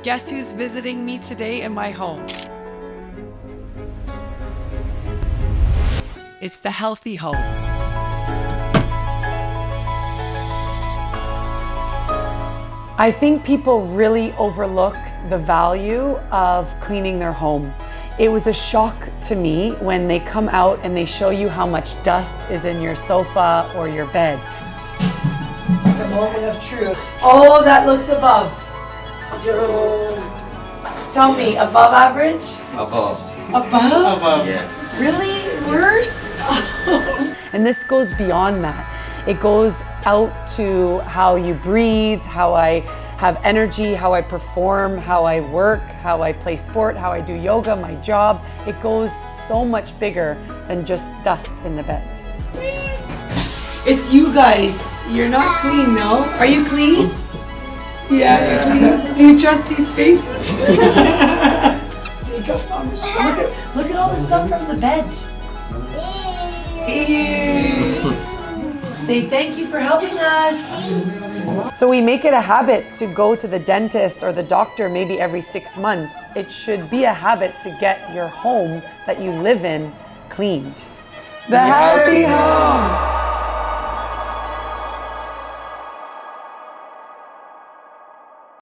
Guess who's visiting me today in my home? It's the healthy home. I think people really overlook the value of cleaning their home. It was a shock to me when they come out and they show you how much dust is in your sofa or your bed. It's the moment of truth. Oh, that looks above. Tell me, above average? Above. Above? Above. Yes. Really? Worse? And this goes beyond that. It goes out to how you breathe, how I have energy, how I perform, how I work, how I play sport, how I do yoga, my job. It goes so much bigger than just dust in the bed. It's you guys. You're not clean, no? Are you clean? Yeah, you're clean. Do you trust these faces? Look at all the stuff from the bed. Ew. Say thank you for helping us. So we make it a habit to go to the dentist or the doctor maybe every 6 months. It should be a habit to get your home that you live in cleaned. The Happy Home.